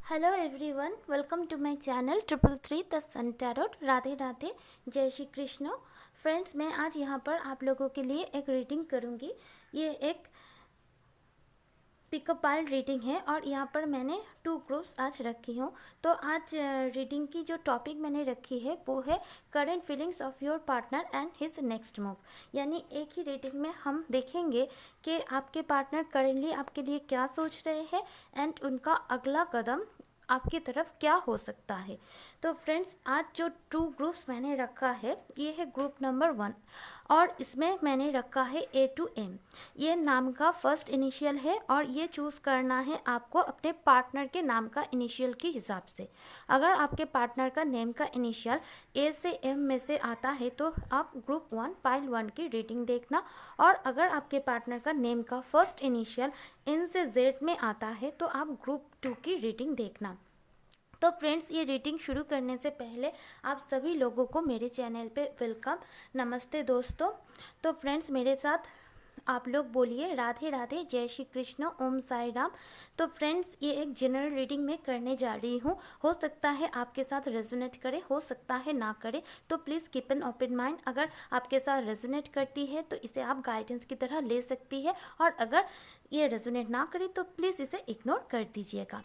Hello everyone, welcome to my channel 333 the sun tarot. Radhe Radhe, जय Shri Krishna. Friends, मैं आज यहाँ पर आप लोगों के लिए एक रीडिंग करूँगी। ये एक पिकअप वाइल्ड रीडिंग है और यहाँ पर मैंने 2 ग्रुप्स आज रखी हूँ। तो आज रीडिंग की जो टॉपिक मैंने रखी है वो है current feelings of your partner and his next move. यानी एक ही रीडिंग में हम देखेंगे कि आपके पार्टनर करेंटली आपके लिए क्या सोच रहे हैं एंड उनका अगला कदम आपकी तरफ क्या हो सकता है। तो फ्रेंड्स, आज जो 2 ग्रुप्स मैंने रखा है ये है ग्रुप नंबर 1 और इसमें मैंने रखा है A to M। ये नाम का फर्स्ट इनिशियल है और ये चूज़ करना है आपको अपने पार्टनर के नाम का इनिशियल के हिसाब से। अगर आपके पार्टनर का नेम का इनिशियल A से M में से आता है तो आप ग्रुप 1 पाइल 1 की रीडिंग देखना, और अगर आपके पार्टनर का नेम का फर्स्ट इनिशियल N से Z में आता है तो आप ग्रुप 2 की रीडिंग देखना। तो फ्रेंड्स, ये रीडिंग शुरू करने से पहले आप सभी लोगों को मेरे चैनल पे वेलकम, नमस्ते दोस्तों। तो फ्रेंड्स, मेरे साथ आप लोग बोलिए राधे राधे, जय श्री कृष्ण, ओम साई राम। तो फ्रेंड्स, ये एक जनरल रीडिंग में करने जा रही हूँ। हो सकता है आपके साथ रेजोनेट करे, हो सकता है ना करे, तो please keep an open mind. अगर आपके साथ रेजोनेट करती है तो इसे आप गाइडेंस की तरह ले सकती है, और अगर ये रेजोनेट ना करे तो प्लीज़ इसे इग्नोर कर दीजिएगा।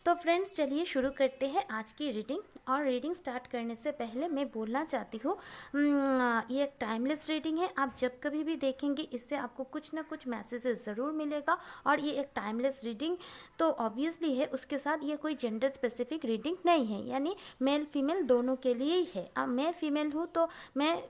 तो फ्रेंड्स, चलिए शुरू करते हैं आज की रीडिंग। और रीडिंग स्टार्ट करने से पहले मैं बोलना चाहती हूँ, ये एक टाइमलेस रीडिंग है। आप जब कभी भी देखेंगे इससे आपको कुछ ना कुछ मैसेजेस ज़रूर मिलेगा, और ये एक टाइमलेस रीडिंग तो ऑब्वियसली है, उसके साथ ये कोई जेंडर स्पेसिफिक रीडिंग नहीं है, यानी मेल फीमेल दोनों के लिए ही है। अब मैं फीमेल हूँ तो मैं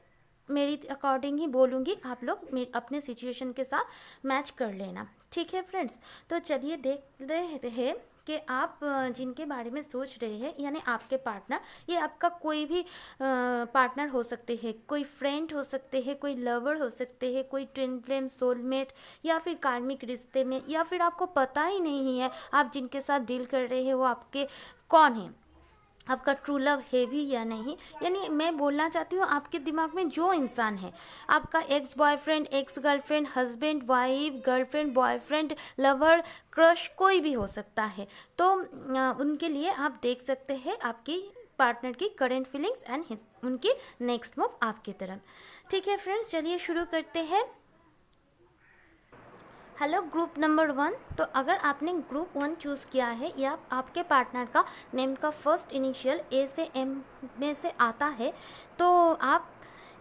मेरी अकॉर्डिंग ही बोलूँगी, आप लोग अपने सिचुएशन के साथ मैच कर लेना, ठीक है फ्रेंड्स। तो चलिए देख रहे हैं कि आप जिनके बारे में सोच रहे हैं, यानी आपके पार्टनर, ये आपका कोई भी पार्टनर हो सकते हैं, कोई फ्रेंड हो सकते हैं, कोई लवर हो सकते हैं, कोई ट्विन फ्लेम, सोलमेट, या फिर कार्मिक रिश्ते में, या फिर आपको पता ही नहीं है आप जिनके साथ डील कर रहे हैं वो आपके कौन है, आपका ट्रू लव है भी या नहीं। यानी मैं बोलना चाहती हूँ आपके दिमाग में जो इंसान है, आपका ex boyfriend, ex girlfriend, husband wife, girlfriend boyfriend, lover, crush, कोई भी हो सकता है। तो उनके लिए आप देख सकते हैं आपकी पार्टनर की करेंट फीलिंग्स एंड उनकी नेक्स्ट मूव आपकी तरफ। ठीक है फ्रेंड्स, चलिए शुरू करते हैं। Hello group number 1। तो अगर आपने ग्रुप 1 चूज़ किया है या आपके पार्टनर का नेम का फर्स्ट इनिशियल A से M में से आता है तो आप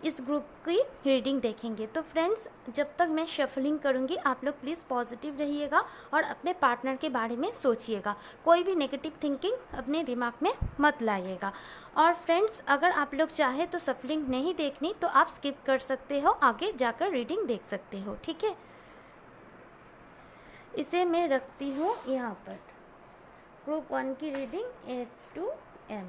इस ग्रुप की रीडिंग देखेंगे। तो फ्रेंड्स, जब तक मैं शफलिंग करूंगी आप लोग प्लीज़ पॉजिटिव रहिएगा और अपने पार्टनर के बारे में सोचिएगा, कोई भी नेगेटिव थिंकिंग अपने दिमाग में मत लाइएगा। और फ्रेंड्स, अगर आप लोग चाहे तो शफलिंग नहीं देखनी तो आप स्किप कर सकते हो, आगे जाकर रीडिंग देख सकते हो, ठीक है। इसे मैं रखती हूँ यहाँ पर, ग्रुप 1 की reading A to M।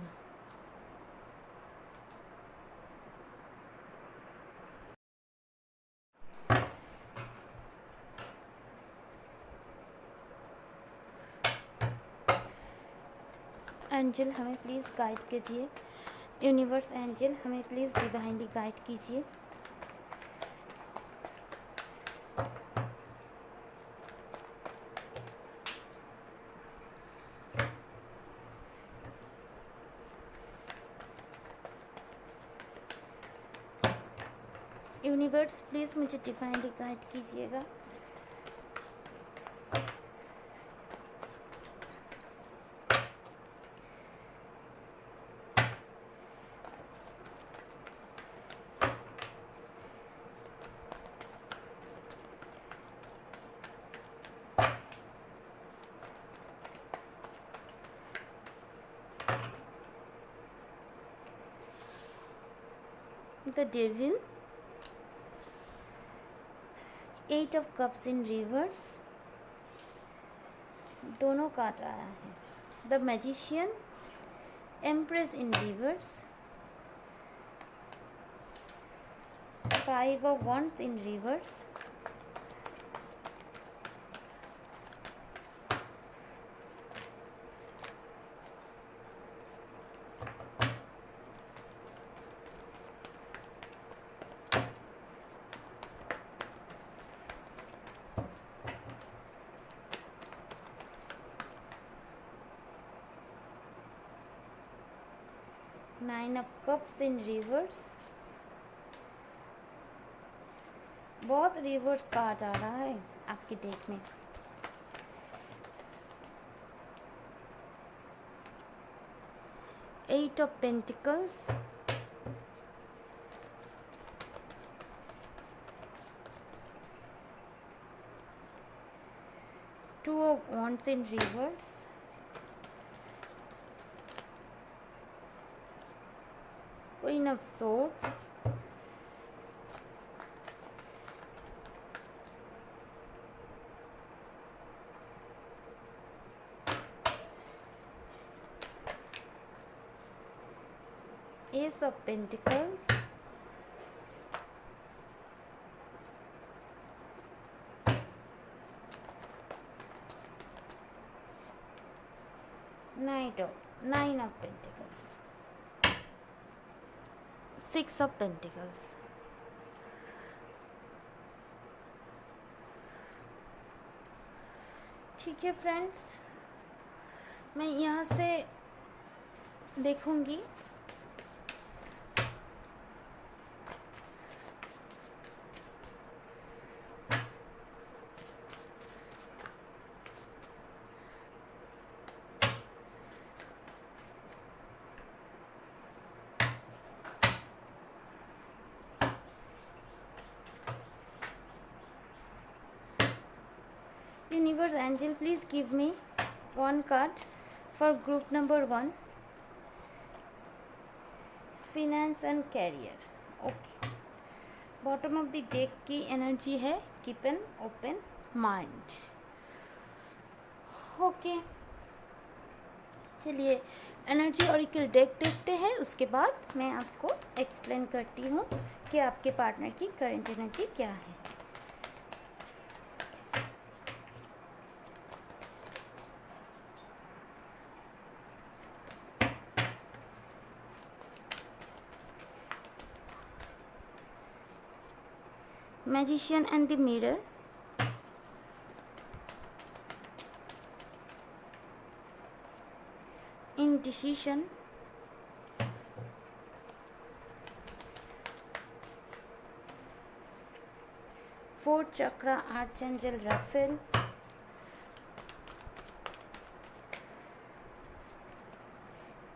Angel हमें प्लीज़ गाइड कीजिए, यूनिवर्स एंजल हमें प्लीज़ डिवाइनली गाइड कीजिए। यूनिवर्स प्लीज़ मुझे डिवाइनली गाइड कीजिएगा। The devil, 8 of cups in reverse, दोनों कार्ड आया है। The magician, empress in reverse, 5 of wands in reverse, 9 of cups in reverse, बहुत reverse कहा जा रहा है आपके डेक में। Eight of pentacles, two of wands in reverse, queen of swords, ace of pentacles, nine of pentacles, six of pentacles। ठीक है friends, मैं यहाँ से देखूँगी Universe Angel, please give me one card for group number 1, finance and career। Okay, bottom of the deck की energy है keep an open mind. Okay, चलिए energy auricle deck देखते हैं, उसके बाद मैं आपको एक्सप्लेन करती हूँ कि आपके पार्टनर की करंट एनर्जी क्या है। Magician and the Mirror, Indecision, Fourth Chakra Archangel Raphael,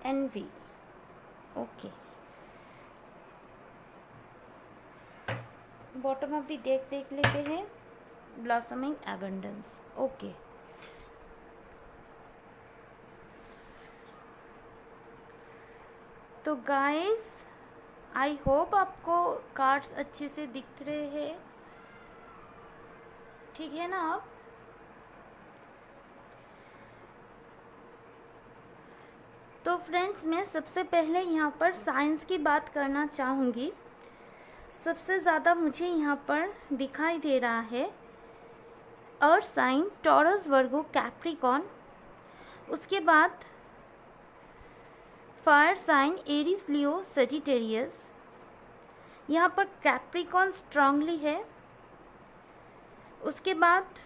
Envy। Okay, bottom of the deck देख लेते हैं, ब्लॉसमिंग एबंडेंस। ओके, तो गाइस आई होप आपको कार्ड्स अच्छे से दिख रहे हैं, ठीक है ना। आप तो फ्रेंड्स, मैं सबसे पहले यहाँ पर साइंस की बात करना चाहूँगी। सबसे ज़्यादा मुझे यहाँ पर दिखाई दे रहा है अर्थ साइन टॉरस, वर्गो, कैप्रिकॉन, उसके बाद फायर साइन एरीज, लियो, सजिटेरियस। यहाँ पर कैप्रिकॉन स्ट्रांगली है, उसके बाद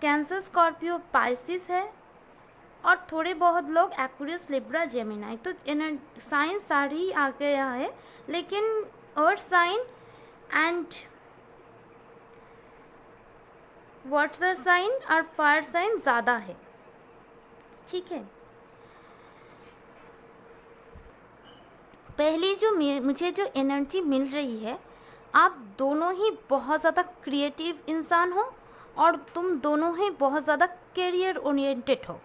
कैंसर, स्कॉर्पियो, पाइसिस है, और थोड़े बहुत लोग एक्वेरियस, लिब्रा, जेमिनाई। तो साइन सारी आ गया है, लेकिन earth sign and water sign और फायर साइन ज़्यादा है, ठीक है। पहली जो मुझे जो एनर्जी मिल रही है, आप दोनों ही बहुत ज़्यादा क्रिएटिव इंसान हो और तुम दोनों ही बहुत ज़्यादा करियर ओरिएंटेड हो।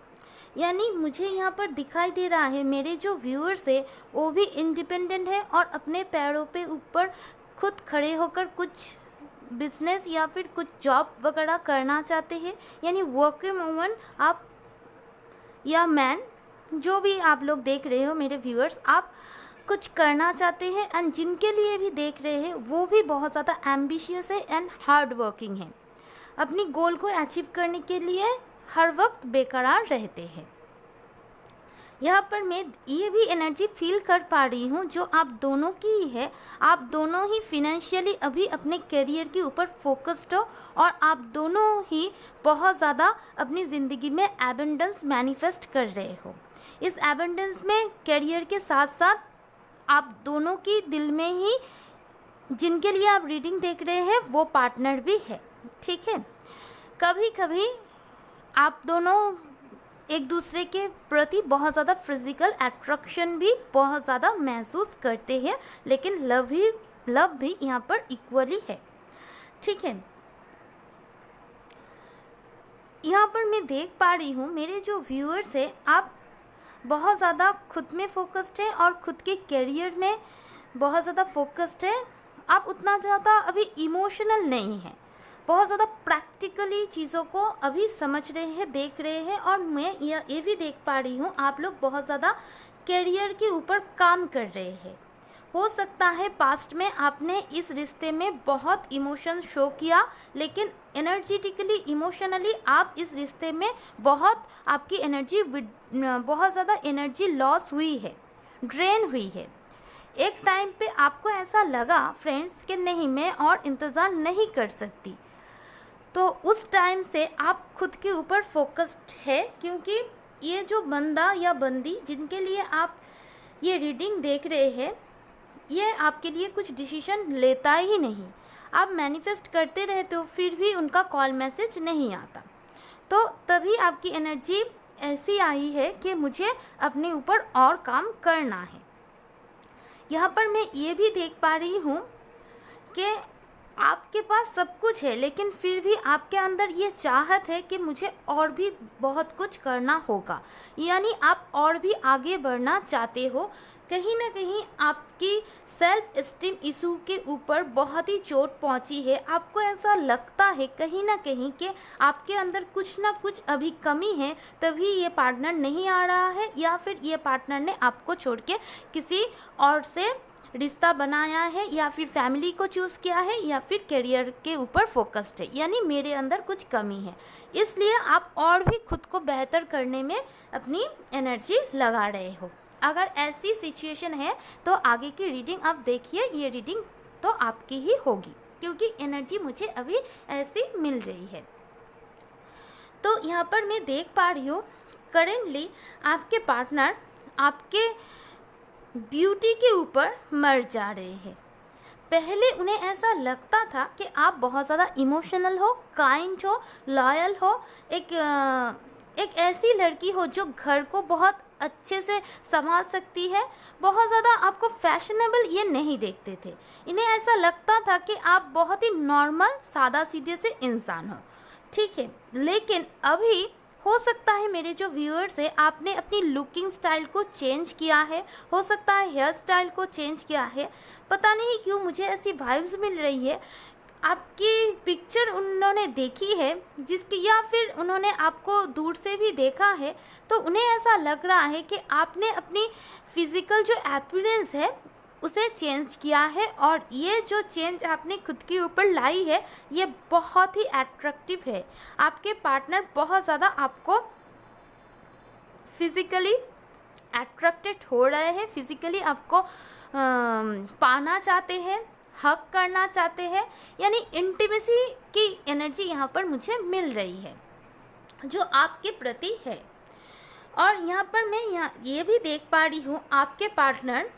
यानी मुझे यहाँ पर दिखाई दे रहा है मेरे जो व्यूअर्स है वो भी इंडिपेंडेंट है और अपने पैरों पे ऊपर खुद खड़े होकर कुछ बिजनेस या फिर कुछ जॉब वगैरह करना चाहते हैं। यानी वर्किंग वूमन आप या मैन, जो भी आप लोग देख रहे हो मेरे व्यूअर्स, आप कुछ करना चाहते हैं, एंड जिनके लिए भी देख रहे हैं वो भी बहुत ज़्यादा एम्बिशियस है एंड हार्ड वर्किंग है। अपनी गोल को अचीव करने के लिए हर वक्त बेकरार रहते हैं। यहाँ पर मैं ये भी एनर्जी फील कर पा रही हूँ जो आप दोनों की ही है। आप दोनों ही फिनेंशियली अभी अपने करियर के ऊपर फोकस्ड हो और आप दोनों ही बहुत ज़्यादा अपनी ज़िंदगी में एबंडेंस मैनिफेस्ट कर रहे हो। इस एबंडेंस में करियर के साथ साथ आप दोनों की दिल में ही जिनके लिए आप रीडिंग देख रहे हैं वो पार्टनर भी है, ठीक है। कभी कभी आप दोनों एक दूसरे के प्रति बहुत ज़्यादा फिजिकल अट्रैक्शन भी बहुत ज़्यादा महसूस करते हैं, लेकिन लव भी यहाँ पर इक्वली है, ठीक है। यहाँ पर मैं देख पा रही हूँ मेरे जो व्यूअर्स हैं, आप बहुत ज़्यादा खुद में फोकस्ड हैं और खुद के करियर में बहुत ज़्यादा फोकस्ड है। आप उतना ज़्यादा अभी इमोशनल नहीं हैं, बहुत ज़्यादा प्रैक्टिकली चीज़ों को अभी समझ रहे हैं, देख रहे हैं। और मैं ये भी देख पा रही हूँ आप लोग बहुत ज़्यादा करियर के ऊपर काम कर रहे हैं। हो सकता है पास्ट में आपने इस रिश्ते में बहुत इमोशन शो किया, लेकिन एनर्जेटिकली इमोशनली आप इस रिश्ते में बहुत आपकी एनर्जी बहुत ज़्यादा एनर्जी लॉस हुई है, ड्रेन हुई है। एक टाइम पे आपको ऐसा लगा फ्रेंड्स कि नहीं, मैं और इंतज़ार नहीं कर सकती। तो उस टाइम से आप खुद के ऊपर फोकस्ड है, क्योंकि ये जो बंदा या बंदी जिनके लिए आप ये रीडिंग देख रहे हैं, ये आपके लिए कुछ डिसीजन लेता ही नहीं। आप मैनिफेस्ट करते रहते हो, फिर भी उनका कॉल मैसेज नहीं आता। तो तभी आपकी एनर्जी ऐसी आई है कि मुझे अपने ऊपर और काम करना है। यहाँ पर मैं ये भी देख पा रही हूँ कि आपके पास सब कुछ है, लेकिन फिर भी आपके अंदर ये चाहत है कि मुझे और भी बहुत कुछ करना होगा, यानी आप और भी आगे बढ़ना चाहते हो। कहीं ना कहीं आपकी सेल्फ एस्टीम इशू के ऊपर बहुत ही चोट पहुंची है। आपको ऐसा लगता है कहीं ना कहीं कि आपके अंदर कुछ ना कुछ अभी कमी है, तभी ये पार्टनर नहीं आ रहा है, या फिर ये पार्टनर ने आपको छोड़ के किसी और से रिश्ता बनाया है, या फिर फैमिली को चूज़ किया है, या फिर करियर के ऊपर फोकस्ड है, यानी मेरे अंदर कुछ कमी है। इसलिए आप और भी खुद को बेहतर करने में अपनी एनर्जी लगा रहे हो। अगर ऐसी सिचुएशन है तो आगे की रीडिंग आप देखिए, ये रीडिंग तो आपकी ही होगी, क्योंकि एनर्जी मुझे अभी ऐसी मिल रही है। तो यहाँ पर मैं देख पा रही हूँ करेंटली आपके पार्टनर आपके ब्यूटी के ऊपर मर जा रहे हैं। पहले उन्हें ऐसा लगता था कि आप बहुत ज़्यादा इमोशनल हो, काइंड हो, लॉयल हो, एक ऐसी लड़की हो जो घर को बहुत अच्छे से संभाल सकती है। बहुत ज़्यादा आपको फैशनेबल ये नहीं देखते थे। इन्हें ऐसा लगता था कि आप बहुत ही नॉर्मल सादा सीधे से इंसान हो, ठीक है। लेकिन अभी हो सकता है मेरे जो व्यूअर्स है, आपने अपनी लुकिंग स्टाइल को चेंज किया है, हो सकता है हेयर स्टाइल को चेंज किया है। पता नहीं क्यों मुझे ऐसी वाइब्स मिल रही है। आपकी पिक्चर उन्होंने देखी है जिसकी, या फिर उन्होंने आपको दूर से भी देखा है, तो उन्हें ऐसा लग रहा है कि आपने अपनी फिज़िकल जो अपीयरेंस है उसे चेंज किया है, और ये जो चेंज आपने खुद के ऊपर लाई है ये बहुत ही अट्रैक्टिव है। आपके पार्टनर बहुत ज़्यादा आपको फिज़िकली अट्रैक्टेड हो रहे हैं, फिज़िकली आपको पाना चाहते हैं, हक करना चाहते हैं, यानी इंटीमेसी की एनर्जी यहाँ पर मुझे मिल रही है जो आपके प्रति है। और यहाँ पर मैं ये भी देख पा रही हूँ आपके पार्टनर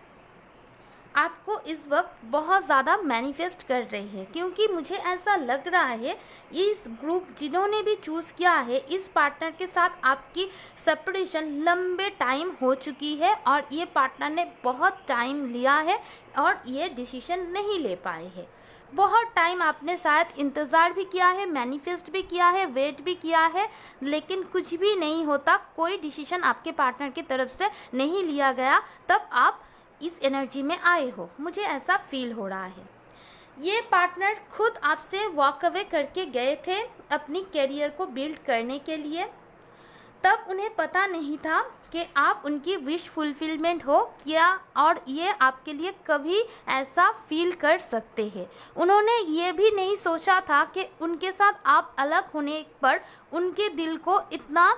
आपको इस वक्त बहुत ज़्यादा मैनिफेस्ट कर रहे हैं, क्योंकि मुझे ऐसा लग रहा है इस ग्रुप जिन्होंने भी चूज़ किया है, इस पार्टनर के साथ आपकी सेपरेशन लंबे टाइम हो चुकी है, और ये पार्टनर ने बहुत टाइम लिया है और ये डिसीजन नहीं ले पाए हैं। बहुत टाइम आपने शायद इंतज़ार भी किया है, मैनिफेस्ट भी किया है, वेट भी किया है, लेकिन कुछ भी नहीं होता, कोई डिसीजन आपके पार्टनर की तरफ से नहीं लिया गया। तब आप इस एनर्जी में आए हो, मुझे ऐसा फील हो रहा है। ये पार्टनर खुद आपसे वॉक अवे करके गए थे अपनी करियर को बिल्ड करने के लिए। तब उन्हें पता नहीं था कि आप उनकी विश फुलफिलमेंट हो क्या, और ये आपके लिए कभी ऐसा फील कर सकते हैं। उन्होंने ये भी नहीं सोचा था कि उनके साथ आप अलग होने पर उनके दिल को इतना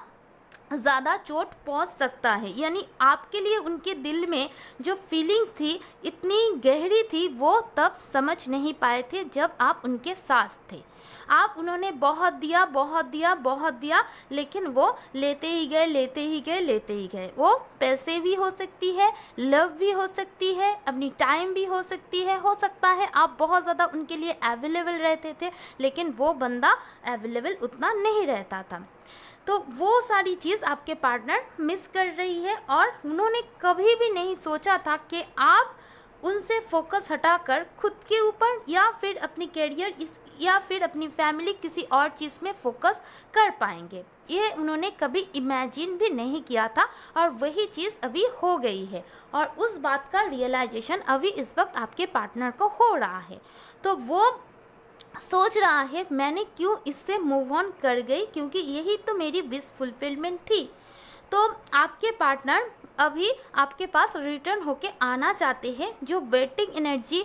ज़्यादा चोट पहुंच सकता है। यानी आपके लिए उनके दिल में जो फीलिंग्स थी इतनी गहरी थी, वो तब समझ नहीं पाए थे जब आप उनके साथ थे। आप उन्होंने बहुत दिया बहुत दिया बहुत दिया, लेकिन वो लेते ही गए लेते ही गए लेते ही गए। वो पैसे भी हो सकती है, लव भी हो सकती है, अपनी टाइम भी हो सकती है। हो सकता है आप बहुत ज़्यादा उनके लिए अवेलेबल रहते थे, लेकिन वो बंदा अवेलेबल उतना नहीं रहता था। तो वो सारी चीज़ आपके पार्टनर मिस कर रही है, और उन्होंने कभी भी नहीं सोचा था कि आप उनसे फोकस हटाकर खुद के ऊपर या फिर अपनी करियर या फिर अपनी फैमिली किसी और चीज़ में फोकस कर पाएंगे। ये उन्होंने कभी इमेजिन भी नहीं किया था, और वही चीज़ अभी हो गई है, और उस बात का रियलाइजेशन अभी इस वक्त आपके पार्टनर को हो रहा है। तो वो सोच रहा है मैंने क्यों इससे मूव ऑन कर गई, क्योंकि यही तो मेरी विश फुलफिलमेंट थी। तो आपके पार्टनर अभी आपके पास रिटर्न होके आना चाहते हैं। जो वेटिंग एनर्जी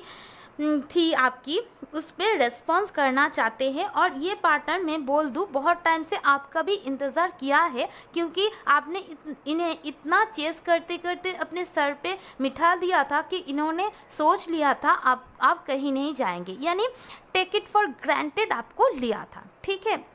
थी आपकी, उस पर रेस्पॉन्स करना चाहते हैं। और ये पार्टनर, मैं बोल दूँ, बहुत टाइम से आपका भी इंतज़ार किया है, क्योंकि आपने इन्हें इतना चेस करते करते अपने सर पे मिठा दिया था कि इन्होंने सोच लिया था आप कहीं नहीं जाएंगे। यानी टेक इट फॉर ग्रांटेड आपको लिया था, ठीक है।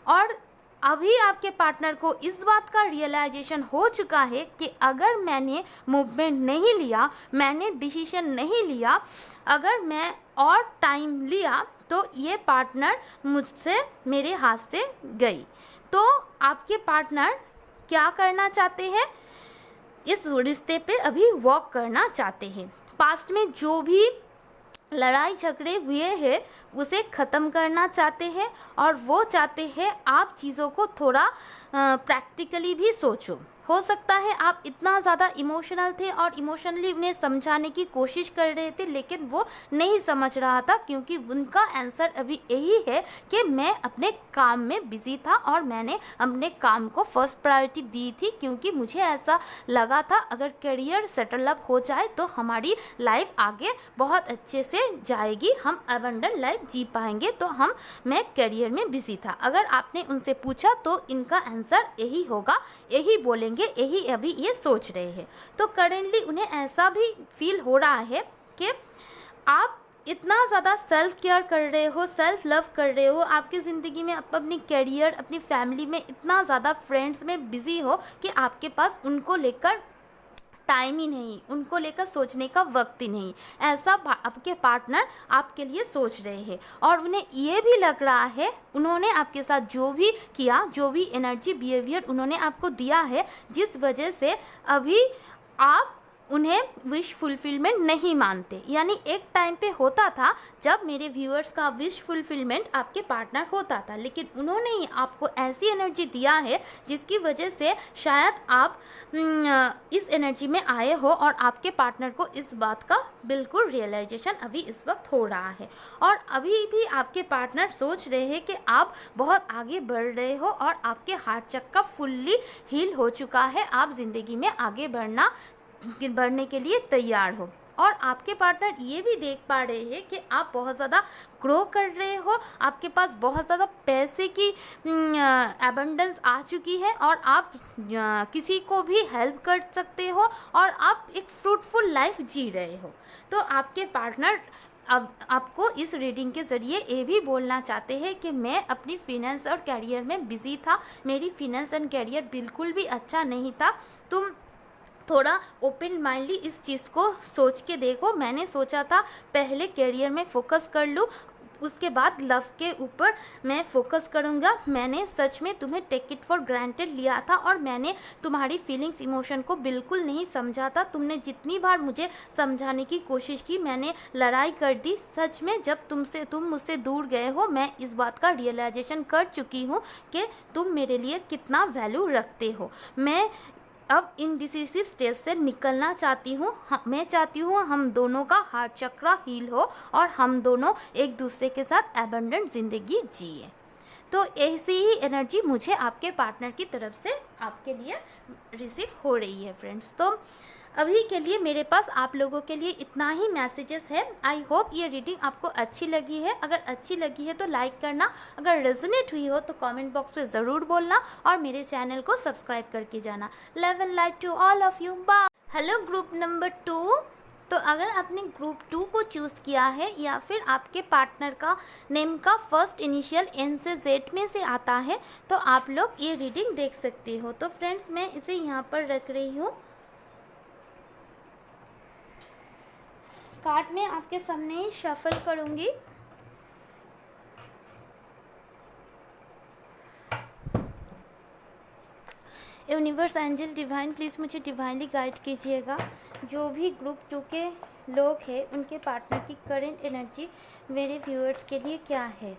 और अभी आपके पार्टनर को इस बात का रियलाइजेशन हो चुका है कि अगर मैंने मूवमेंट नहीं लिया, मैंने डिसीजन नहीं लिया, अगर मैं और टाइम लिया, तो ये पार्टनर मुझसे, मेरे हाथ से गई। तो आपके पार्टनर क्या करना चाहते हैं, इस रिश्ते पे अभी वर्क करना चाहते हैं। पास्ट में जो भी लड़ाई झगड़े हुए हैं उसे ख़त्म करना चाहते हैं, और वो चाहते हैं आप चीज़ों को थोड़ा प्रैक्टिकली भी सोचो। हो सकता है आप इतना ज़्यादा इमोशनल थे और इमोशनली उन्हें समझाने की कोशिश कर रहे थे, लेकिन वो नहीं समझ रहा था, क्योंकि उनका आंसर अभी यही है कि मैं अपने काम में बिज़ी था और मैंने अपने काम को फर्स्ट प्रायोरिटी दी थी, क्योंकि मुझे ऐसा लगा था अगर करियर सेटल अप हो जाए तो हमारी लाइफ आगे बहुत अच्छे से जाएगी, हम अबंडेंट लाइफ जी पाएंगे। तो मैं करियर में बिज़ी था। अगर आपने उनसे पूछा तो इनका आंसर यही होगा, यही बोलेंगे, यही अभी ये सोच रहे हैं। तो करेंटली उन्हें ऐसा भी फील हो रहा है कि आप इतना ज़्यादा सेल्फ केयर कर रहे हो, सेल्फ लव कर रहे हो, आपकी ज़िंदगी में आप अपनी करियर, अपनी फैमिली में इतना ज़्यादा फ्रेंड्स में बिज़ी हो कि आपके पास उनको लेकर टाइम ही नहीं, उनको लेकर सोचने का वक्त ही नहीं। ऐसा आपके पार्टनर आपके लिए सोच रहे हैं, और उन्हें ये भी लग रहा है, उन्होंने आपके साथ जो भी किया, जो भी एनर्जी बिहेवियर उन्होंने आपको दिया है, जिस वजह से अभी आप उन्हें विश फुलफिलमेंट नहीं मानते। यानी एक टाइम पे होता था जब मेरे व्यूअर्स का विश फुलफिलमेंट आपके पार्टनर होता था, लेकिन उन्होंने ही आपको ऐसी एनर्जी दिया है जिसकी वजह से शायद आप इस एनर्जी में आए हो, और आपके पार्टनर को इस बात का बिल्कुल रियलाइजेशन अभी इस वक्त हो रहा है। और अभी भी आपके पार्टनर सोच रहे हैं कि आप बहुत आगे बढ़ रहे हो, और आपके हार्ट चक्र फुल्ली हील हो चुका है, आप ज़िंदगी में आगे बढ़ने के लिए तैयार हो। और आपके पार्टनर ये भी देख पा रहे हैं कि आप बहुत ज़्यादा ग्रो कर रहे हो, आपके पास बहुत ज़्यादा पैसे की एबंडेंस आ चुकी है, और आप किसी को भी हेल्प कर सकते हो, और आप एक फ्रूटफुल लाइफ जी रहे हो। तो आपके पार्टनर अब आपको इस रीडिंग के ज़रिए ये भी बोलना चाहते हैं कि मैं अपनी फिनेंस और कैरियर में बिज़ी था, मेरी फिनेंस एंड कैरियर बिल्कुल भी अच्छा नहीं था। तुम थोड़ा ओपन माइंडली इस चीज़ को सोच के देखो। मैंने सोचा था पहले करियर में फोकस कर लूँ, उसके बाद लव के ऊपर मैं फोकस करूँगा। मैंने सच में तुम्हें टेक इट फॉर ग्रांटेड लिया था, और मैंने तुम्हारी फीलिंग्स इमोशन को बिल्कुल नहीं समझा था। तुमने जितनी बार मुझे समझाने की कोशिश की, मैंने लड़ाई कर दी। सच में जब तुम मुझसे दूर गए हो, मैं इस बात का रियलाइजेशन कर चुकी हूँ कि तुम मेरे लिए कितना वैल्यू रखते हो। मैं अब इनडिसिसिव स्टेज से निकलना चाहती हूँ। मैं चाहती हूँ हम दोनों का हार्ट चक्र हील हो, और हम दोनों एक दूसरे के साथ एबंडेंट ज़िंदगी जिए। तो ऐसी ही एनर्जी मुझे आपके पार्टनर की तरफ से आपके लिए रिसीव हो रही है फ्रेंड्स। तो अभी के लिए मेरे पास आप लोगों के लिए इतना ही मैसेजेस है। आई होप ये रीडिंग आपको अच्छी लगी है। अगर अच्छी लगी है तो लाइक करना, अगर रेजोनेट हुई हो तो कमेंट बॉक्स में ज़रूर बोलना और मेरे चैनल को सब्सक्राइब करके जाना। Love and light to all of you, bye. Hello group number 2। तो अगर आपने ग्रुप 2 को चूज़ किया है या फिर आपके पार्टनर का नेम का फर्स्ट इनिशियल एन से जेड में से आता है तो आप लोग ये रीडिंग देख सकते हो। तो फ्रेंड्स मैं इसे यहाँ पर रख रही हूँ। कार्ड में आपके सामने ही शफल करूँगी। यूनिवर्स, एंजल, डिवाइन, प्लीज़ मुझे डिवाइनली गाइड कीजिएगा। जो भी ग्रुप 2 के लोग हैं उनके पार्टनर की करंट एनर्जी मेरे व्यूअर्स के लिए क्या है।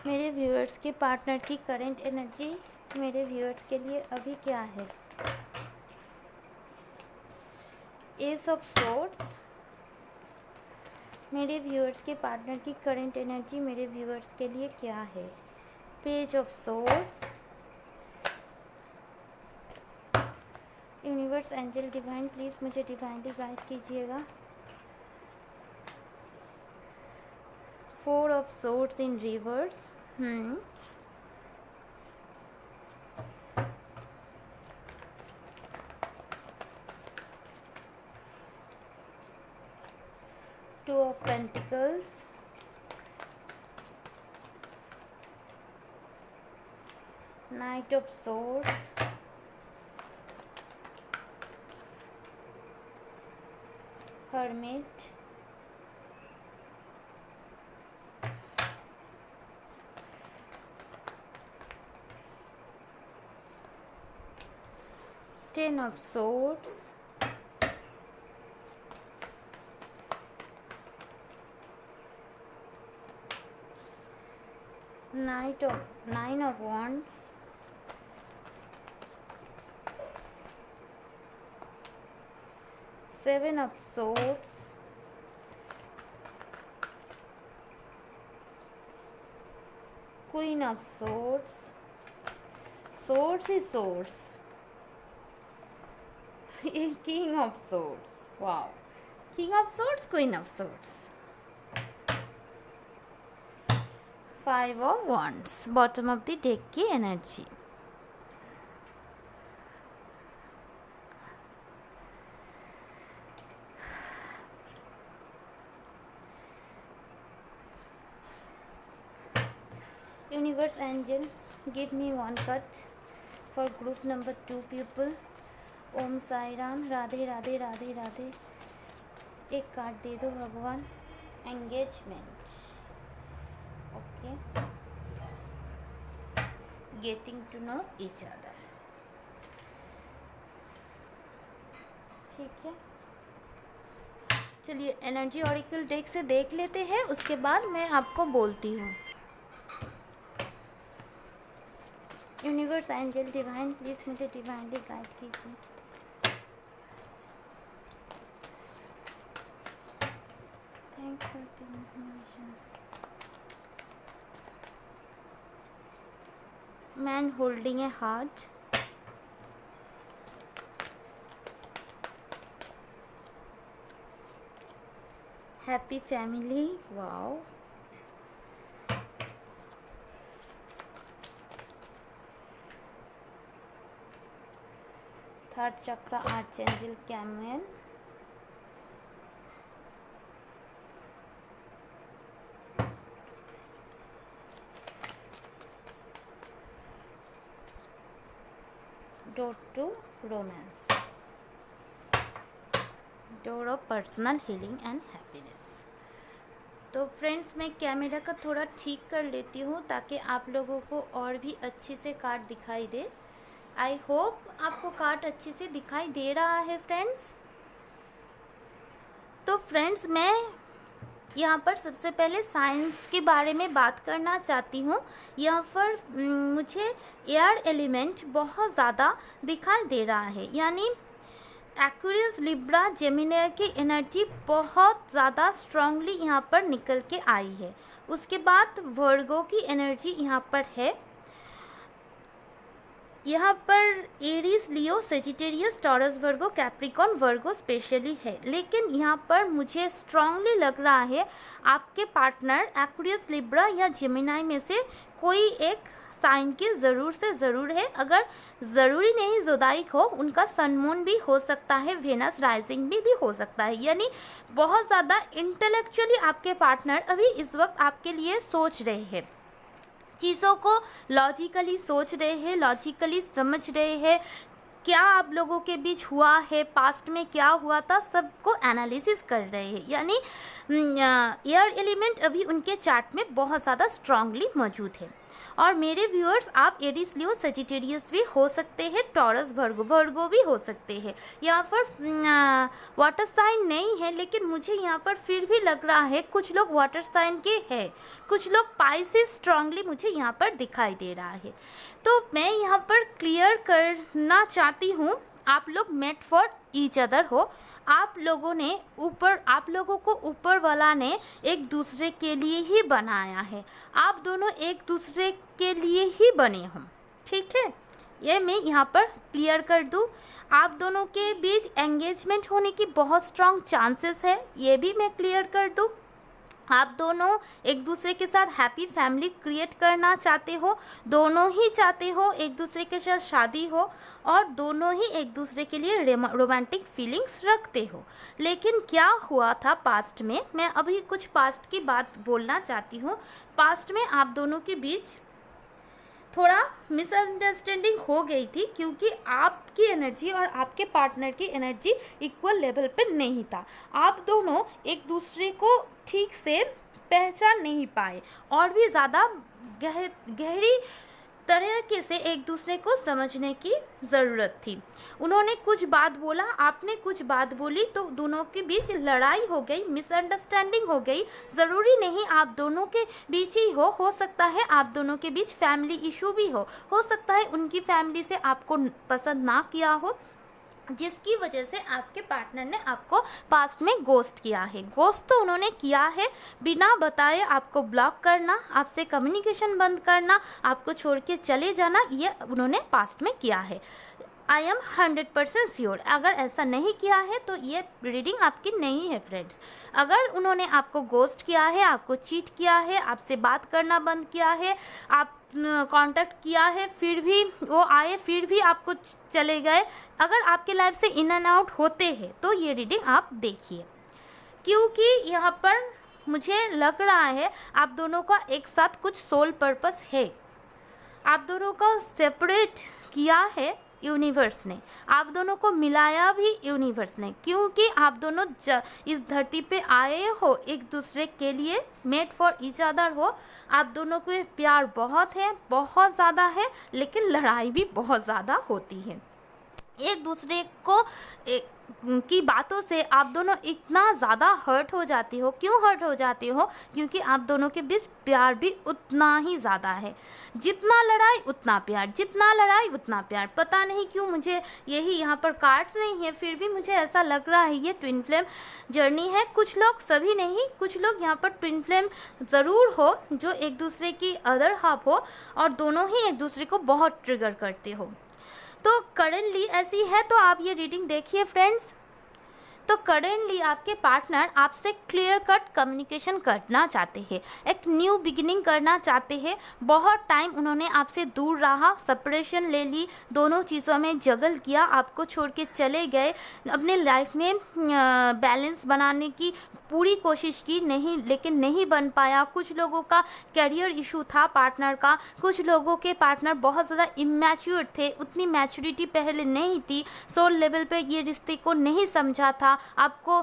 मेरे व्यूअर्स के पार्टनर की करंट एनर्जी मेरे व्यूअर्स के लिए अभी क्या है। एस ऑफ सोर्ड्स, मेरे व्यूअर्स के पार्टनर की करंट एनर्जी मेरे व्यूअर्स के लिए क्या है। Page of swords, universe, angel, divine, please मुझे डिवाइनली गाइड कीजिएगा। 4 of swords in reverse, 2 of Pentacles, Knight of Swords, Hermit, Ten of Swords, Nine of Wands, Seven of Swords, Queen of Swords, Swords is Swords, King of Swords, wow, King of Swords, Queen of Swords, 5 of Wands, bottom of the deck की energy. Universe, angel, give me one cut for group number 2 people. Om Sai Ram, Radhe Radhe Radhe Radhe. एक card दे दो भगवान। Engagement, okay, getting to know each other, ठीक है। चलिए energy auricle deck से देख लेते हैं, उसके बाद मैं आपको बोलती हूँ। यूनिवर्स, एंजल, डिवाइन, प्लीज़ मुझे डिवाइनली गाइड कीजिए। Thanks for the information. Man holding a heart, happy family, wow, third chakra, archangel Chamuel, door to romance, door of personal healing and happiness. तो फ्रेंड्स मैं कैमरा का थोड़ा ठीक कर लेती हूँ ताकि आप लोगों को और भी अच्छे से कार्ड दिखाई दे। आई होप आपको कार्ड अच्छे से दिखाई दे रहा है फ्रेंड्स। तो फ्रेंड्स मैं यहाँ पर सबसे पहले साइंस के बारे में बात करना चाहती हूँ। यहाँ पर मुझे एयर एलिमेंट बहुत ज़्यादा दिखाई दे रहा है, यानी एक्वेरियस, लिब्रा, जेमिनी की एनर्जी बहुत ज़्यादा स्ट्रांगली यहाँ पर निकल के आई है। उसके बाद वर्गो की एनर्जी यहाँ पर है, यहाँ पर एरीज, लियो, सेजिटेरियस, टॉरस, वर्गो, कैप्रिकॉर्न, वर्गो स्पेशली है। लेकिन यहाँ पर मुझे स्ट्रांगली लग रहा है आपके पार्टनर एक्वेरियस, लिब्रा या जेमिनाई में से कोई एक साइन की ज़रूर से ज़रूर है। अगर ज़रूरी नहीं ज़ोडाइक हो, उनका सन मून भी हो सकता है, वेनस राइजिंग भी हो सकता है। यानी बहुत ज़्यादा इंटेलेक्चुअली आपके पार्टनर अभी इस वक्त आपके लिए सोच रहे हैं, चीज़ों को लॉजिकली सोच रहे हैं, लॉजिकली समझ रहे हैं क्या आप लोगों के बीच हुआ है, पास्ट में क्या हुआ था, सबको एनालिसिस कर रहे हैं। यानी एयर एलिमेंट अभी उनके चार्ट में बहुत ज़्यादा स्ट्रांगली मौजूद है। और मेरे व्यूअर्स, आप एरीज, लियो, सेजिटेरियस भी हो सकते हैं, टॉरस, वर्गो भी हो सकते हैं। यहाँ पर वाटर साइन नहीं है, लेकिन मुझे यहाँ पर फिर भी लग रहा है कुछ लोग वाटर साइन के हैं, कुछ लोग पाइसेस स्ट्रांगली मुझे यहाँ पर दिखाई दे रहा है। तो मैं यहाँ पर क्लियर करना चाहती हूँ, आप लोग मेट फॉर ईच अदर हो। आप लोगों को ऊपर वाला ने एक दूसरे के लिए ही बनाया है। आप दोनों एक दूसरे के लिए ही बने हो, ठीक है। ये मैं यहाँ पर क्लियर कर दूँ। आप दोनों के बीच एंगेजमेंट होने की बहुत स्ट्रांग चांसेस है, ये भी मैं क्लियर कर दूँ। आप दोनों एक दूसरे के साथ हैप्पी फैमिली क्रिएट करना चाहते हो, दोनों ही चाहते हो एक दूसरे के साथ शादी हो, और दोनों ही एक दूसरे के लिए रोमांटिक फीलिंग्स रखते हो। लेकिन क्या हुआ था पास्ट में, मैं अभी कुछ पास्ट की बात बोलना चाहती हूँ। पास्ट में आप दोनों के बीच थोड़ा मिसअंडरस्टैंडिंग हो गई थी, क्योंकि आपकी एनर्जी और आपके पार्टनर की एनर्जी इक्वल लेवल पर नहीं था। आप दोनों एक दूसरे को ठीक से पहचान नहीं पाए और भी ज़्यादा गहरी तरीके से एक दूसरे को समझने की ज़रूरत थी। उन्होंने कुछ बात बोला, आपने कुछ बात बोली, तो दोनों के बीच लड़ाई हो गई, मिसअंडरस्टैंडिंग हो गई। ज़रूरी नहीं आप दोनों के बीच ही हो सकता है आप दोनों के बीच फैमिली इशू भी हो सकता है उनकी फैमिली से आपको पसंद ना किया हो, जिसकी वजह से आपके पार्टनर ने आपको पास्ट में गोस्ट किया है। गोस्ट तो उन्होंने किया है, बिना बताए आपको ब्लॉक करना, आपसे कम्युनिकेशन बंद करना, आपको छोड़ के चले जाना, ये उन्होंने पास्ट में किया है। I am 100% sure. अगर ऐसा नहीं किया है तो ये रीडिंग आपकी नहीं है फ्रेंड्स। अगर उन्होंने आपको गोस्ट किया है, आपको चीट किया है, आपसे बात करना बंद किया है, आप कांटेक्ट किया है, फिर भी वो आए, फिर भी आपको चले गए, अगर आपके लाइफ से इन एंड आउट होते हैं तो ये रीडिंग आप देखिए, क्योंकि यहाँ पर मुझे लग रहा है आप दोनों का एक साथ कुछ सोल पर्पस है। आप दोनों को सेपरेट किया है यूनिवर्स ने, आप दोनों को मिलाया भी यूनिवर्स ने, क्योंकि आप दोनों इस धरती पे आए हो एक दूसरे के लिए, मेड फॉर ईच अदर हो। आप दोनों के प्यार बहुत है, बहुत ज़्यादा है, लेकिन लड़ाई भी बहुत ज़्यादा होती है। एक दूसरे को की बातों से आप दोनों इतना ज़्यादा हर्ट हो जाती हो। क्यों हर्ट हो जाती हो? क्योंकि आप दोनों के बीच प्यार भी उतना ही ज़्यादा है। जितना लड़ाई उतना प्यार, जितना लड़ाई उतना प्यार। पता नहीं क्यों मुझे यही, यहाँ पर कार्ड्स नहीं है, फिर भी मुझे ऐसा लग रहा है ये ट्विन फ्लेम जर्नी है। कुछ लोग, सभी नहीं, कुछ लोग यहाँ पर ट्विन फ्लेम ज़रूर हो जो एक दूसरे की अदर हाफ हो और दोनों ही एक दूसरे को बहुत ट्रिगर करते हो। तो करेंटली ऐसी है, तो आप ये रीडिंग देखिए फ्रेंड्स। तो करेंटली आपके पार्टनर आपसे क्लियर कट कम्युनिकेशन करना चाहते हैं, एक न्यू बिगिनिंग करना चाहते हैं। बहुत टाइम उन्होंने आपसे दूर रहा, सेपरेशन ले ली, दोनों चीज़ों में जगल किया, आपको छोड़ के चले गए, अपने लाइफ में बैलेंस बनाने की पूरी कोशिश की, नहीं, लेकिन नहीं बन पाया। कुछ लोगों का कैरियर इशू था पार्टनर का, कुछ लोगों के पार्टनर बहुत ज़्यादा इमैच्योर थे, उतनी मैच्योरिटी पहले नहीं थी, सोल लेवल पे ये रिश्ते को नहीं समझा था, आपको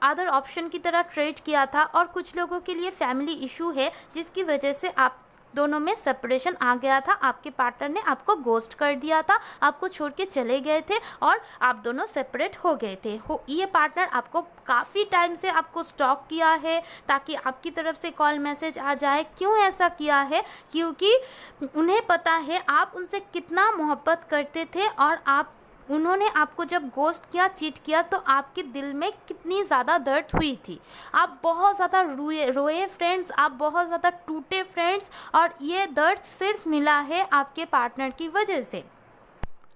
अदर ऑप्शन की तरह ट्रीट किया था। और कुछ लोगों के लिए फैमिली इशू है जिसकी वजह से आप दोनों में सेपरेशन आ गया था, आपके पार्टनर ने आपको गोस्ट कर दिया था, आपको छोड़ के चले गए थे और आप दोनों सेपरेट हो गए थे। ये पार्टनर आपको काफ़ी टाइम से आपको स्टॉक किया है ताकि आपकी तरफ से कॉल मैसेज आ जाए। क्यों ऐसा किया है? क्योंकि उन्हें पता है आप उनसे कितना मोहब्बत करते थे और आप उन्होंने आपको जब गोस्ट किया, चीट किया, तो आपके दिल में कितनी ज़्यादा दर्द हुई थी। आप बहुत ज़्यादा रोए फ्रेंड्स, आप बहुत ज़्यादा टूटे फ्रेंड्स, और ये दर्द सिर्फ मिला है आपके पार्टनर की वजह से।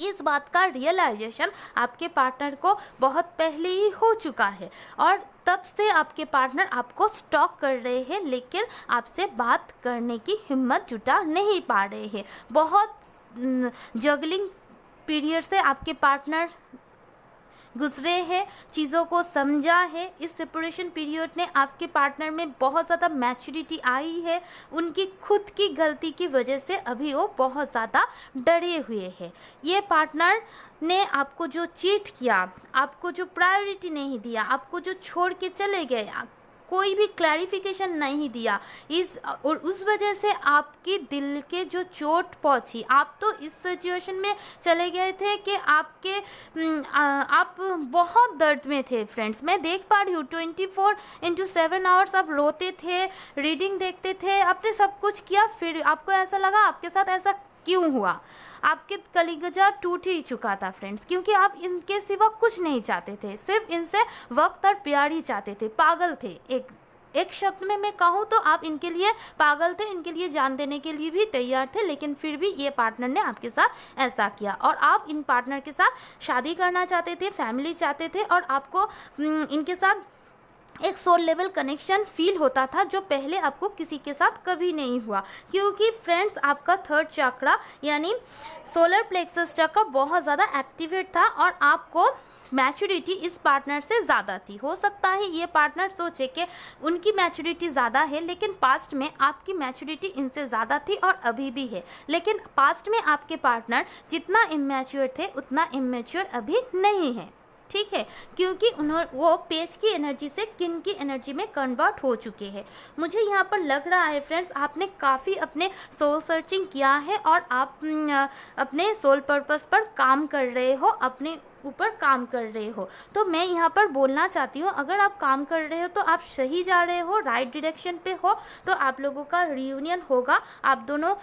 इस बात का रियलाइजेशन आपके पार्टनर को बहुत पहले ही हो चुका है, और तब से आपके पार्टनर आपको स्टॉक कर रहे हैं, लेकिन आपसे बात करने की हिम्मत जुटा नहीं पा रहे हैं। बहुत जगलिंग पीरियड से आपके पार्टनर गुजरे हैं, चीज़ों को समझा है। इस सेपरेशन पीरियड ने आपके पार्टनर में बहुत ज़्यादा मैच्योरिटी आई है। उनकी खुद की गलती की वजह से अभी वो बहुत ज़्यादा डरे हुए हैं। ये पार्टनर ने आपको जो चीट किया, आपको जो प्रायोरिटी नहीं दिया, आपको जो छोड़ के चले गए, कोई भी क्लैरिफिकेशन नहीं दिया, और उस वजह से आपकी दिल के जो चोट पहुंची। आप तो इस सिचुएशन में चले गए थे कि आप बहुत दर्द में थे फ्रेंड्स। मैं देख पा रही हूँ 24/7 आवर्स आप रोते थे, रीडिंग देखते थे, आपने सब कुछ किया, फिर आपको ऐसा लगा आपके साथ ऐसा क्यों हुआ। आपके कलीजा टूट ही चुका था फ्रेंड्स, क्योंकि आप इनके सिवा कुछ नहीं चाहते थे, सिर्फ इनसे वक्त और प्यार ही चाहते थे, पागल थे। एक शब्द में मैं कहूँ तो आप इनके लिए पागल थे, इनके लिए जान देने के लिए भी तैयार थे, लेकिन फिर भी ये पार्टनर ने आपके साथ ऐसा किया, और आप इन पार्टनर के साथ शादी करना चाहते थे, फैमिली चाहते थे, और आपको इनके साथ एक सोल लेवल कनेक्शन फील होता था, जो पहले आपको किसी के साथ कभी नहीं हुआ। क्योंकि फ्रेंड्स आपका थर्ड चक्रा यानी सोलर प्लेक्सस चक्र बहुत ज़्यादा एक्टिवेट था, और आपको मैच्योरिटी इस पार्टनर से ज़्यादा थी। हो सकता है ये पार्टनर सोचे कि उनकी मैच्योरिटी ज़्यादा है, लेकिन पास्ट में आपकी मैच्योरिटी इनसे ज़्यादा थी और अभी भी है। लेकिन पास्ट में आपके पार्टनर जितना इमैच्योर थे उतना इमैच्योर अभी नहीं है, ठीक है, क्योंकि वो पेज की एनर्जी से किन की एनर्जी में कन्वर्ट हो चुके हैं। मुझे यहाँ पर लग रहा है फ्रेंड्स आपने काफ़ी अपने सोल सर्चिंग किया है, और आप अपने सोल पर्पस पर काम कर रहे हो, अपने ऊपर काम कर रहे हो। तो मैं यहाँ पर बोलना चाहती हूँ, अगर आप काम कर रहे हो तो आप सही जा रहे हो, राइट डायरेक्शन पे हो, तो आप लोगों का रियूनियन होगा। आप दोनों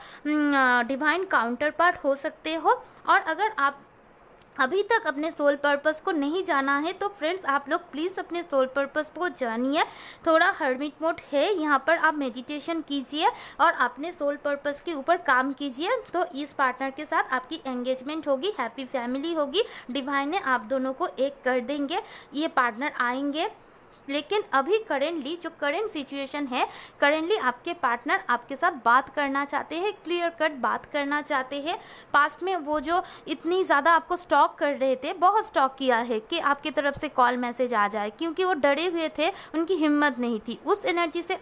डिवाइन काउंटर पार्ट हो सकते हो। और अगर आप अभी तक अपने सोल पर्पस को नहीं जाना है तो फ्रेंड्स आप लोग प्लीज़ अपने सोल पर्पस को जानिए। थोड़ा हर्मिट मोड है, यहाँ पर आप मेडिटेशन कीजिए और अपने सोल पर्पस के ऊपर काम कीजिए, तो इस पार्टनर के साथ आपकी एंगेजमेंट होगी, हैप्पी फैमिली होगी, डिवाइन ने आप दोनों को एक कर देंगे, ये पार्टनर आएंगे। लेकिन अभी करेंटली जो करंट सिचुएशन है, करेंटली आपके पार्टनर आपके साथ बात करना चाहते हैं, क्लियर कट बात करना चाहते हैं। पास्ट में वो जो इतनी ज़्यादा आपको स्टॉक कर रहे थे, बहुत स्टॉक किया है कि आपकी तरफ से कॉल मैसेज आ जाए, क्योंकि वो डरे हुए थे, उनकी हिम्मत नहीं थी। उस एनर्जी से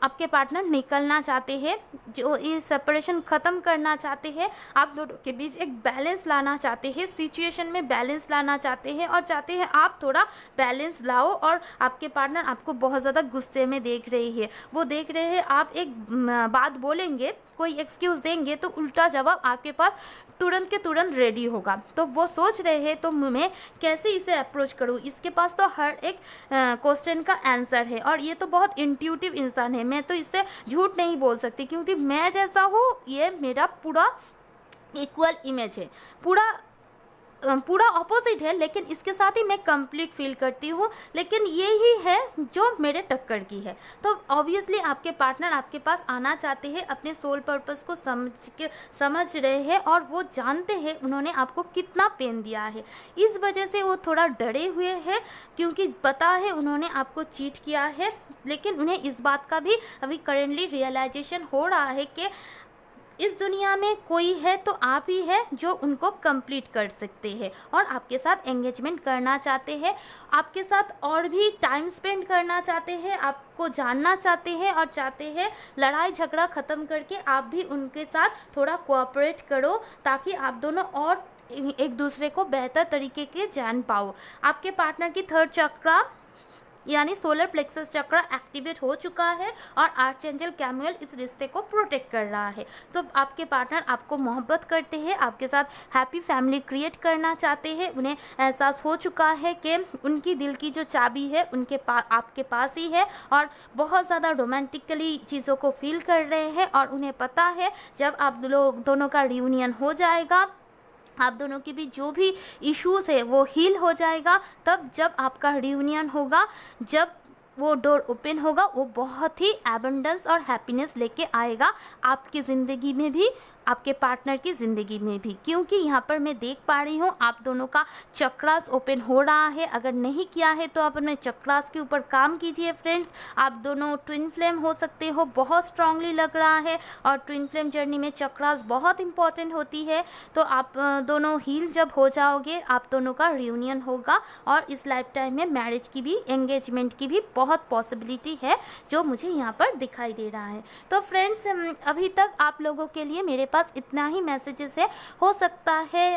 आपके पार्टनर निकलना चाहते हैं, जो ये सेपरेशन ख़त्म करना चाहते हैं, आप दोनों के बीच एक बैलेंस लाना चाहते हैं, सिचुएशन में बैलेंस लाना चाहते हैं, और चाहते हैं आप थोड़ा बैलेंस लाओ। और आपके पार्टनर आपको बहुत ज़्यादा गुस्से में देख रही है, वो देख रहे हैं आप एक बात बोलेंगे, कोई एक्सक्यूज़ देंगे तो उल्टा जवाब आपके पास तुरंत के तुरंत रेडी होगा। तो वो सोच रहे हैं तो मैं कैसे इसे अप्रोच करूँ, इसके पास तो हर एक क्वेश्चन का आंसर है, और ये तो बहुत इंट्यूटिव इंसान है, मैं तो इससे झूठ नहीं बोल सकती, क्योंकि मैं जैसा हूँ ये मेरा पूरा इक्वल इमेज है, पूरा ऑपोजिट है, लेकिन इसके साथ ही मैं कंप्लीट फील करती हूँ। लेकिन ये ही है जो मेरे टक्कर की है। तो ऑब्वियसली आपके पार्टनर आपके पास आना चाहते हैं, अपने सोल पर्पस को समझ रहे हैं, और वो जानते हैं उन्होंने आपको कितना पेन दिया है। इस वजह से वो थोड़ा डरे हुए हैं, क्योंकि पता है उन्होंने आपको चीट किया है, लेकिन उन्हें इस बात का भी अभी करेंटली रियलाइजेशन हो रहा है कि इस दुनिया में कोई है तो आप ही है जो उनको कंप्लीट कर सकते हैं, और आपके साथ एंगेजमेंट करना चाहते हैं, आपके साथ और भी टाइम स्पेंड करना चाहते हैं, आपको जानना चाहते हैं, और चाहते हैं लड़ाई झगड़ा ख़त्म करके आप भी उनके साथ थोड़ा कोऑपरेट करो, ताकि आप दोनों और एक दूसरे को बेहतर तरीके के जान पाओ। आपके पार्टनर की थर्ड चक्रा यानी सोलर प्लेक्सस चक्र एक्टिवेट हो चुका है, और आर्चएंजल कैमुएल इस रिश्ते को प्रोटेक्ट कर रहा है। तो आपके पार्टनर आपको मोहब्बत करते हैं, आपके साथ हैप्पी फैमिली क्रिएट करना चाहते हैं। उन्हें एहसास हो चुका है कि उनकी दिल की जो चाबी है आपके पास ही है, और बहुत ज़्यादा रोमांटिकली चीज़ों को फील कर रहे हैं, और उन्हें पता है जब आप लोग दोनों का रियूनियन हो जाएगा, आप दोनों के भी जो भी इश्यूज़ है वो हील हो जाएगा तब जब आपका रियूनियन होगा। जब वो डोर ओपन होगा वो बहुत ही एबंडेंस और हैप्पीनेस लेके आएगा आपकी ज़िंदगी में भी, आपके पार्टनर की ज़िंदगी में भी, क्योंकि यहाँ पर मैं देख पा रही हूँ आप दोनों का चक्रास ओपन हो रहा है। अगर नहीं किया है तो आप अपने चक्रास के ऊपर काम कीजिए फ्रेंड्स। आप दोनों ट्विन फ्लेम हो सकते हो, बहुत स्ट्रांगली लग रहा है, और ट्विन फ्लेम जर्नी में चक्रास बहुत इंपॉर्टेंट होती है। तो आप दोनों हील जब हो जाओगे आप दोनों का रियूनियन होगा, और इस लाइफ टाइम में मैरिज की भी, एंगेजमेंट की भी बहुत पॉसिबिलिटी है जो मुझे यहाँ पर दिखाई दे रहा है। तो फ्रेंड्स अभी तक आप लोगों के लिए मेरे पास इतना ही मैसेजेस है। हो सकता है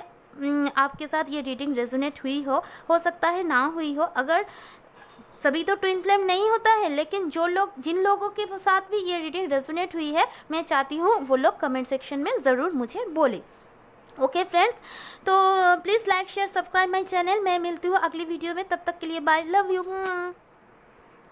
आपके साथ ये रीडिंग रेजोनेट हुई हो सकता है ना हुई हो। अगर सभी तो ट्विन फ्लेम नहीं होता है, लेकिन जिन लोगों के साथ भी ये रीडिंग रेजोनेट हुई है मैं चाहती हूँ वो लोग कमेंट सेक्शन में ज़रूर मुझे बोलें। ओके फ्रेंड्स, तो please like share subscribe my channel. मैं मिलती हूँ अगली वीडियो में, तब तक के लिए बाय, लव यू।